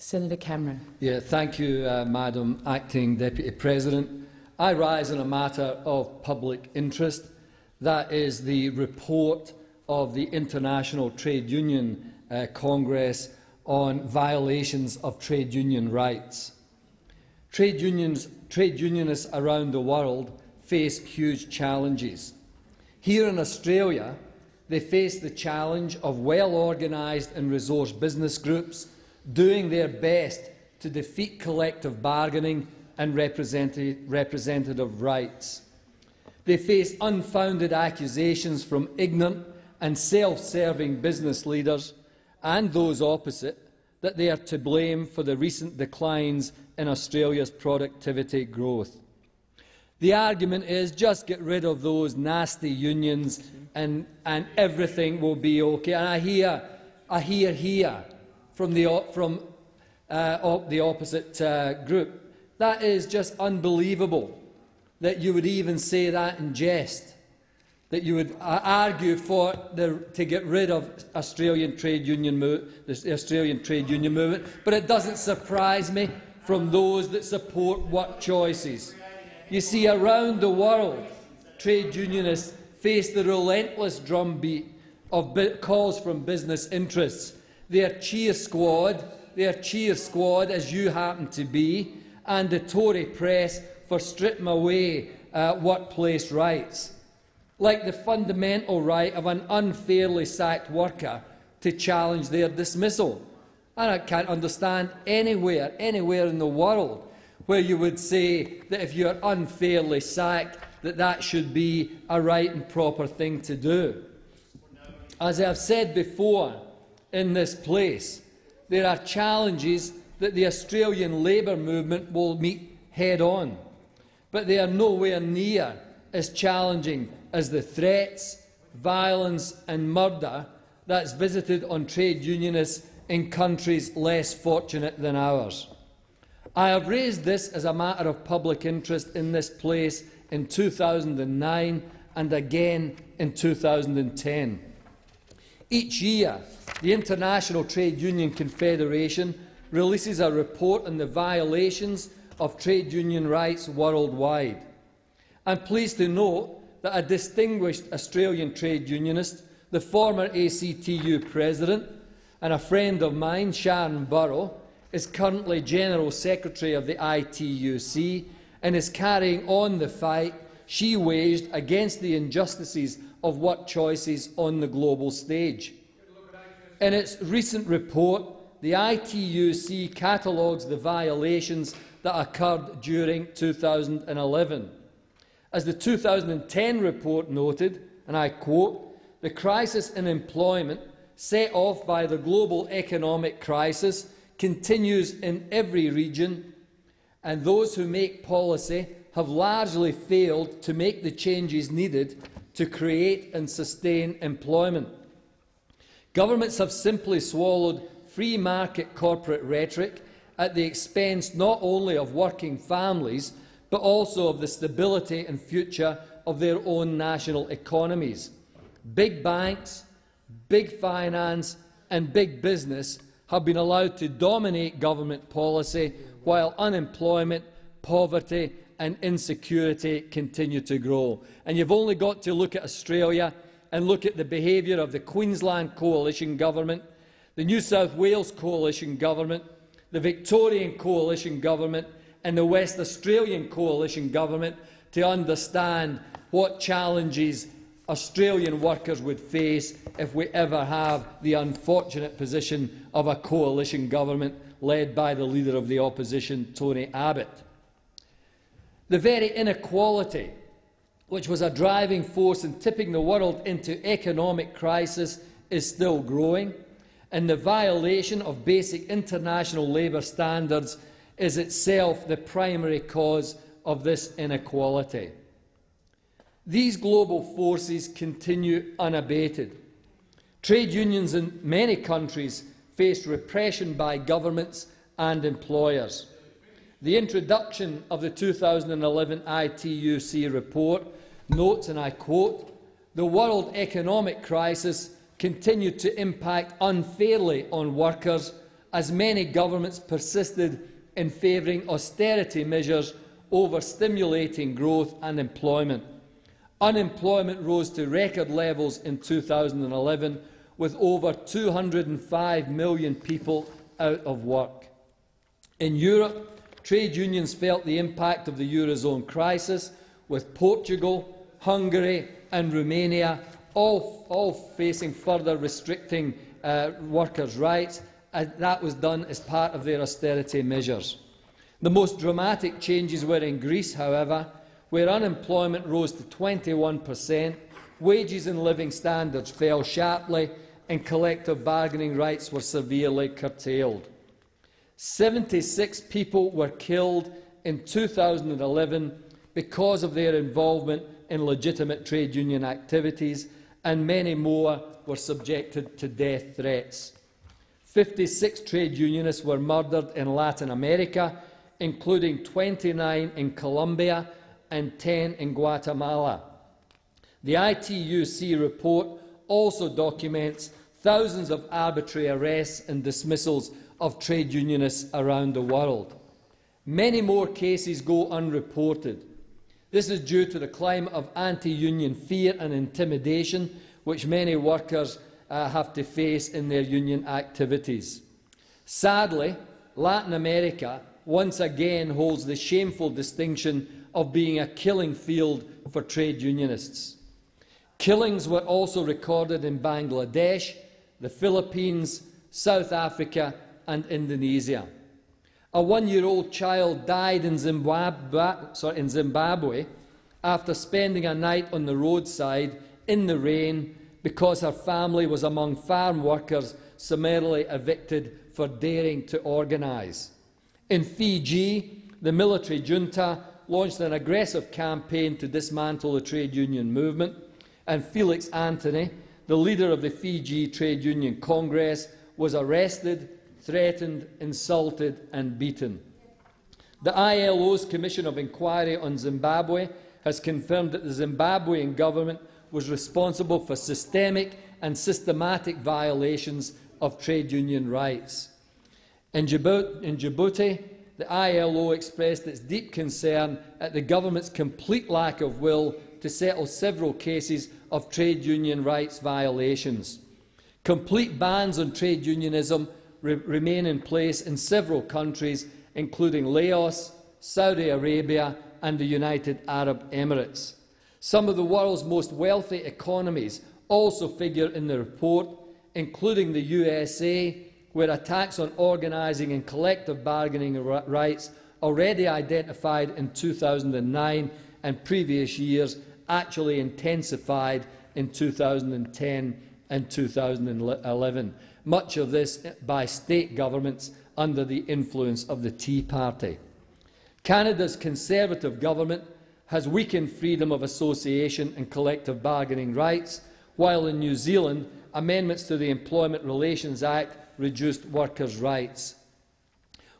Senator Cameron. Thank you, Madam Acting Deputy President. I rise on a matter of public interest. That is the report of the International Trade Union Congress on violations of trade union rights. Trade unionists around the world face huge challenges. Here in Australia, they face the challenge of well-organised and resourced business groups doing their best to defeat collective bargaining and representative rights. They face unfounded accusations from ignorant and self-serving business leaders and those opposite that they are to blame for the recent declines in Australia's productivity growth. The argument is just get rid of those nasty unions and everything will be okay. And I hear here from the opposite group. That is just unbelievable that you would even say that in jest, that you would argue to get rid of the Australian trade union movement. But it doesn't surprise me from those that support work choices. You see, around the world, trade unionists face the relentless drumbeat of calls from business interests. Their cheer squad, as you happen to be, and the Tory press for stripping away workplace rights, like the fundamental right of an unfairly sacked worker to challenge their dismissal. And I can't understand anywhere in the world where you would say that if you are unfairly sacked, that should be a right and proper thing to do. As I have said before in this place, there are challenges that the Australian labour movement will meet head-on, but they are nowhere near as challenging as the threats, violence and murder that's visited on trade unionists in countries less fortunate than ours. I have raised this as a matter of public interest in this place in 2009 and again in 2010. Each year, the International Trade Union Confederation releases a report on the violations of trade union rights worldwide. I'm pleased to note that a distinguished Australian trade unionist, the former ACTU president and a friend of mine, Sharon Burrow, is currently General Secretary of the ITUC and is carrying on the fight she waged against the injustices of work choices on the global stage. In its recent report, the ITUC catalogues the violations that occurred during 2011. As the 2010 report noted, and I quote, "The crisis in employment set off by the global economic crisis continues in every region, and those who make policy have largely failed to make the changes needed to create and sustain employment. Governments have simply swallowed free market corporate rhetoric at the expense not only of working families, but also of the stability and future of their own national economies. Big banks, big finance and big business have been allowed to dominate government policy, while unemployment, poverty and insecurity continue to grow." And you've only got to look at Australia and look at the behaviour of the Queensland Coalition Government, the New South Wales Coalition Government, the Victorian Coalition Government and the West Australian Coalition Government to understand what challenges Australian workers would face if we ever have the unfortunate position of a coalition government led by the Leader of the Opposition, Tony Abbott. The very inequality which was a driving force in tipping the world into economic crisis is still growing, and the violation of basic international labour standards is itself the primary cause of this inequality. These global forces continue unabated. Trade unions in many countries face repression by governments and employers. The introduction of the 2011 ITUC report notes, and I quote, "The world economic crisis continued to impact unfairly on workers as many governments persisted in favouring austerity measures over stimulating growth and employment. Unemployment rose to record levels in 2011, with over 205 million people out of work. In Europe, trade unions felt the impact of the Eurozone crisis, with Portugal, Hungary and Romania all facing further restricting workers' rights, and that was done as part of their austerity measures. The most dramatic changes were in Greece, however, where unemployment rose to 21%, wages and living standards fell sharply, and collective bargaining rights were severely curtailed. 76 people were killed in 2011 because of their involvement in legitimate trade union activities, and many more were subjected to death threats. 56 trade unionists were murdered in Latin America, including 29 in Colombia and 10 in Guatemala. The ITUC report also documents thousands of arbitrary arrests and dismissals of trade unionists around the world. Many more cases go unreported. This is due to the climate of anti-union fear and intimidation which many workers have to face in their union activities. Sadly, Latin America once again holds the shameful distinction of being a killing field for trade unionists. Killings were also recorded in Bangladesh, the Philippines, South Africa and Indonesia. A one-year-old child died in Zimbabwe after spending a night on the roadside in the rain because her family was among farm workers summarily evicted for daring to organise. In Fiji, the military junta launched an aggressive campaign to dismantle the trade union movement, and Felix Anthony, the leader of the Fiji Trade Union Congress, was arrested, threatened, insulted and beaten. The ILO's Commission of Inquiry on Zimbabwe has confirmed that the Zimbabwean government was responsible for systemic and systematic violations of trade union rights. In Djibouti, the ILO expressed its deep concern at the government's complete lack of will to settle several cases of trade union rights violations. Complete bans on trade unionism remain in place in several countries, including Laos, Saudi Arabia and the United Arab Emirates. Some of the world's most wealthy economies also figure in the report, including the USA, where attacks on organising and collective bargaining rights, already identified in 2009 and previous years, actually intensified in 2010 and 2011, much of this by state governments under the influence of the Tea Party. Canada's Conservative government has weakened freedom of association and collective bargaining rights, while in New Zealand, amendments to the Employment Relations Act reduced workers' rights.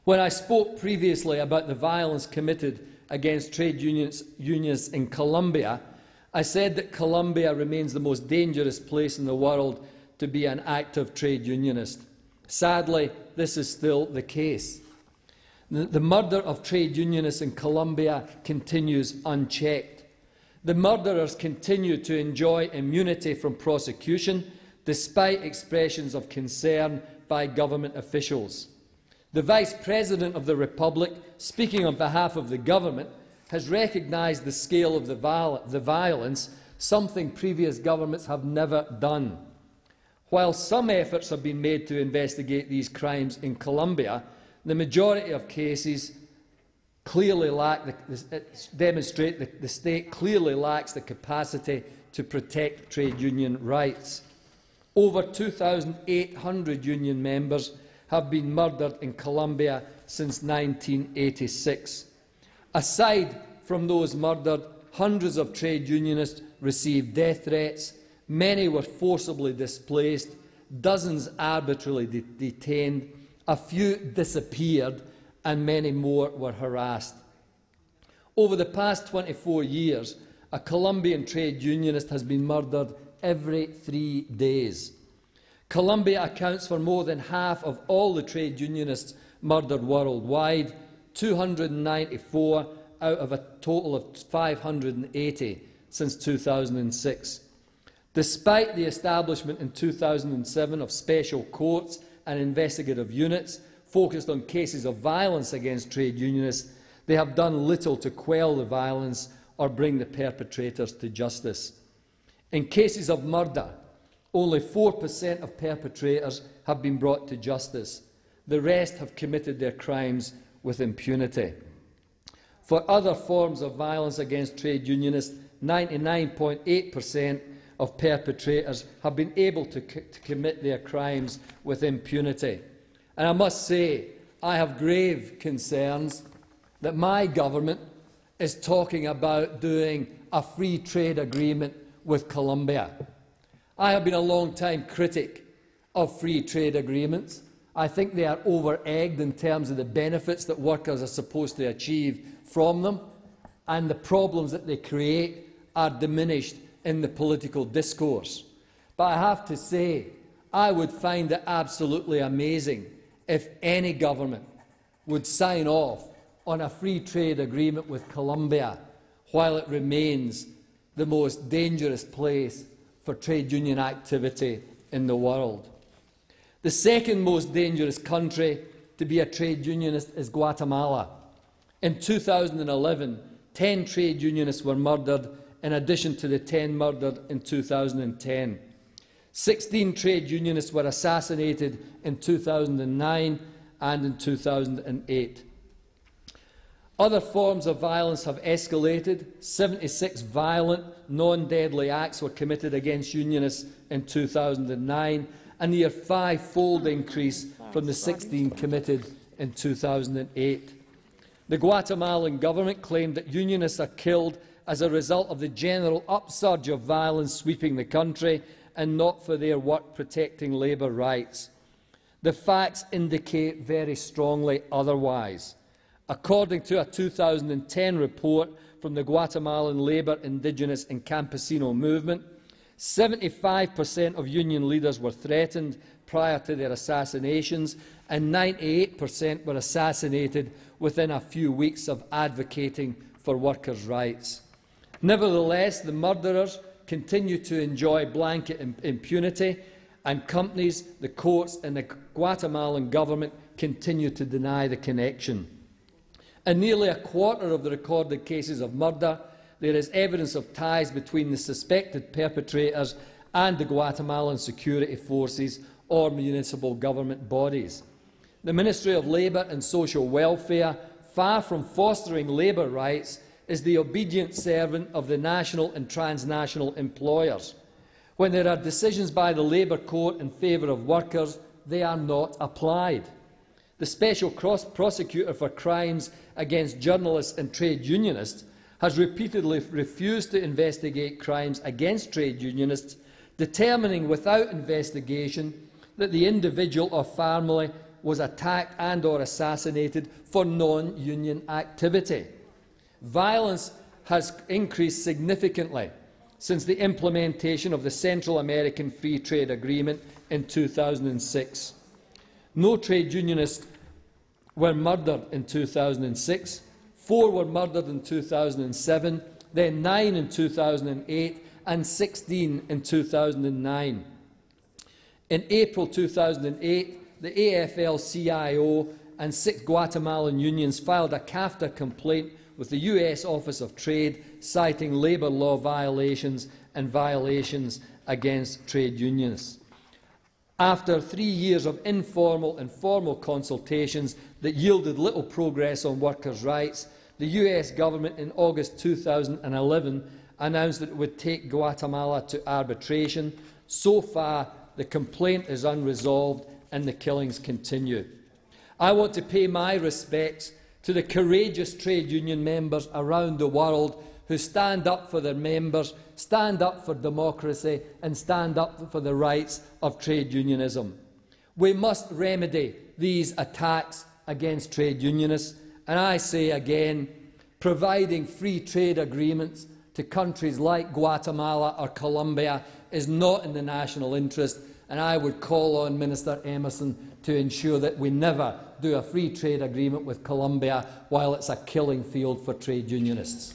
When I spoke previously about the violence committed against trade unions in Colombia, I said that Colombia remains the most dangerous place in the world to be an active trade unionist. Sadly, this is still the case. The murder of trade unionists in Colombia continues unchecked. The murderers continue to enjoy immunity from prosecution, despite expressions of concern by government officials. The Vice President of the Republic, speaking on behalf of the government, has recognised the scale of the violence, something previous governments have never done. While some efforts have been made to investigate these crimes in Colombia, the majority of cases clearly demonstrate that the state clearly lacks the capacity to protect trade union rights. Over 2,800 union members have been murdered in Colombia since 1986. Aside from those murdered, hundreds of trade unionists received death threats, many were forcibly displaced, dozens arbitrarily detained, a few disappeared, and many more were harassed. Over the past 24 years, a Colombian trade unionist has been murdered every 3 days. Colombia accounts for more than half of all the trade unionists murdered worldwide, 294 out of a total of 580 since 2006. Despite the establishment in 2007 of special courts and investigative units focused on cases of violence against trade unionists, they have done little to quell the violence or bring the perpetrators to justice. In cases of murder, only 4% of perpetrators have been brought to justice. The rest have committed their crimes with impunity. For other forms of violence against trade unionists, 99.8% of perpetrators have been able to commit their crimes with impunity. And I must say, I have grave concerns that my government is talking about doing a free trade agreement with Colombia. I have been a long-time critic of free trade agreements. I think they are over-egged in terms of the benefits that workers are supposed to achieve from them, and the problems that they create are diminished in the political discourse. But I have to say, I would find it absolutely amazing if any government would sign off on a free trade agreement with Colombia while it remains the most dangerous place for trade union activity in the world. The second most dangerous country to be a trade unionist is Guatemala. In 2011, 10 trade unionists were murdered, in addition to the 10 murdered in 2010. 16 trade unionists were assassinated in 2009 and in 2008. Other forms of violence have escalated. 76 violent, non-deadly acts were committed against unionists in 2009, a near five-fold increase from the 16 committed in 2008. The Guatemalan government claimed that unionists are killed as a result of the general upsurge of violence sweeping the country and not for their work protecting labour rights. The facts indicate very strongly otherwise. According to a 2010 report from the Guatemalan labour, indigenous and campesino movement, 75% of union leaders were threatened prior to their assassinations, and 98% were assassinated within a few weeks of advocating for workers' rights. Nevertheless, the murderers continue to enjoy blanket impunity, and companies, the courts and the Guatemalan government continue to deny the connection. In nearly a quarter of the recorded cases of murder, there is evidence of ties between the suspected perpetrators and the Guatemalan security forces or municipal government bodies. The Ministry of Labour and Social Welfare, far from fostering labour rights, is the obedient servant of the national and transnational employers. When there are decisions by the Labour Court in favour of workers, they are not applied. The Special Prosecutor for Crimes against Journalists and Trade Unionists has repeatedly refused to investigate crimes against trade unionists, determining without investigation that the individual or family was attacked and/or assassinated for non-union activity. Violence has increased significantly since the implementation of the Central American Free Trade Agreement in 2006. No trade unionists were murdered in 2006, 4 were murdered in 2007, then 9 in 2008 and 16 in 2009. In April 2008, the AFL-CIO and 6 Guatemalan unions filed a CAFTA complaint with the US Office of Trade, citing labour law violations and violations against trade unions. After 3 years of informal and formal consultations that yielded little progress on workers' rights, the US government in August 2011 announced that it would take Guatemala to arbitration. So far, the complaint is unresolved and the killings continue. I want to pay my respects to the courageous trade union members around the world who stand up for their members, stand up for democracy and stand up for the rights of trade unionism. We must remedy these attacks against trade unionists, and I say again, providing free trade agreements to countries like Guatemala or Colombia is not in the national interest, and I would call on Minister Emerson to ensure that we never do a free trade agreement with Colombia while it's a killing field for trade unionists.